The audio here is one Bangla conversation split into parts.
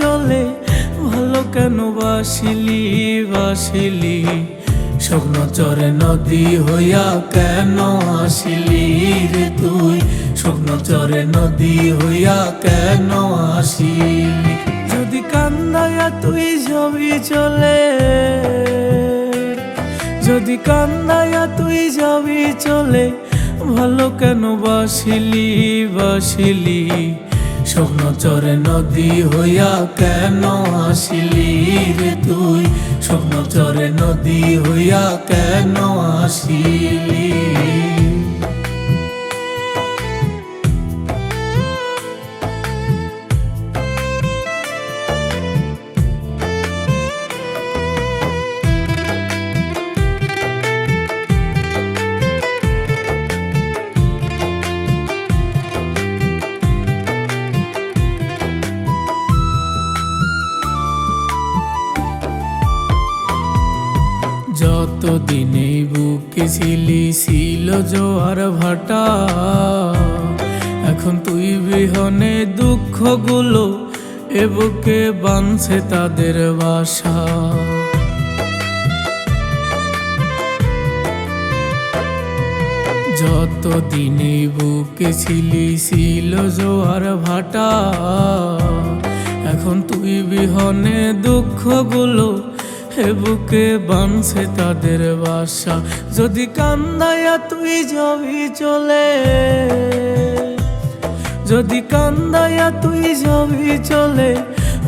চলে ভালো কেন বাসিলি বাসিলি স্বপ্ন চরে নদী হইয়া কেন আসিলি রে তুই স্বপ্ন চরে নদী হইয়া কেন আসিলি যদি কান্দায়া তুই যাবি চলে যদি কান্দায়া তুই যাবি চলে ভালো কেন বাসিলি বাসিলি স্বপ্ন চরে নদী হইয়া কেন আসিলি রে তুই স্বপ্ন চরে নদী হইয়া কেন আসিলি যতদিনে বুকে ছিল জোয়ার ভাটা এখন তুই বিহনে দুঃখগুলো এ বুকে বাঁধছে তাদের বাসা যতদিনে বুকে ছিল জোয়ার ভাটা এখন তুই বিহনে দুঃখগুলো হে বুকে বাঁধছে তাদের বাসা যদি কান্দায়া তুই যাবি চলে যদি কান্দায়া তুই যাবি চলে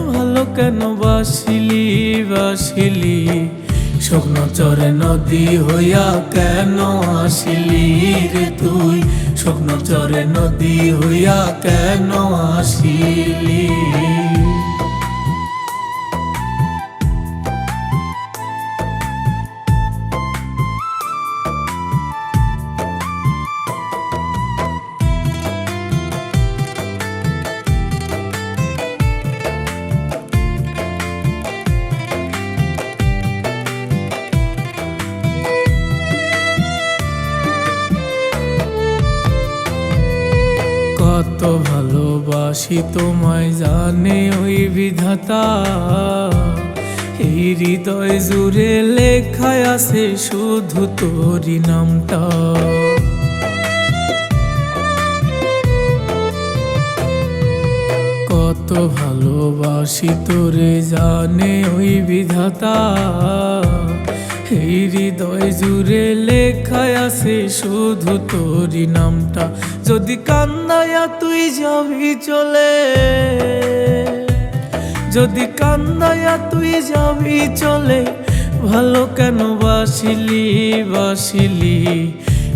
ভালো কেন বাসিলি বাসিলি স্বপ্ন চরে নদী হইয়া কেন আসিলি রে তুই স্বপ্ন চরে নদী হইয়া কেন আসিলি কত ভালোবাসি তোমায় জানে ওই বিধাতা এই হৃদয় জুড়ে লেখায় আছে শুধু তোরই নামটা কত ভালোবাসি তোরে জানে ওই বিধাতা এই হৃদয় জুড়ে লেখায় আছে শুধু তোরই নামটা যদি কান্দায়া তুই যাবি চলে যদি কান্দায়া তুই যাবি চলে ভালো কেন বাসিলি বাসিলি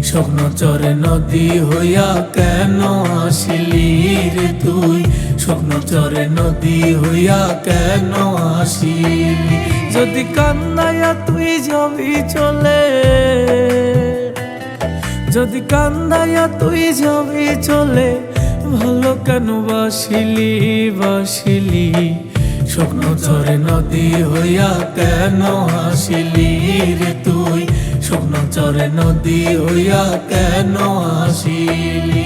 স্বপ্ন চরে নদী হইয়া কেন আসিলি রে তুই স্বপ্ন চরে নদী হইয়া কেন আসিলি যদি কান্দায়া তুই যাবি চলে যদি কান্দায়া তুই যাবি চলে ভালো কেন বাসিলি বাসিলি স্বপ্ন চরে নদী হইয়া কেন আসিলি রে তুই স্বপ্ন চরে নদী হইয়া কেন আসিলি।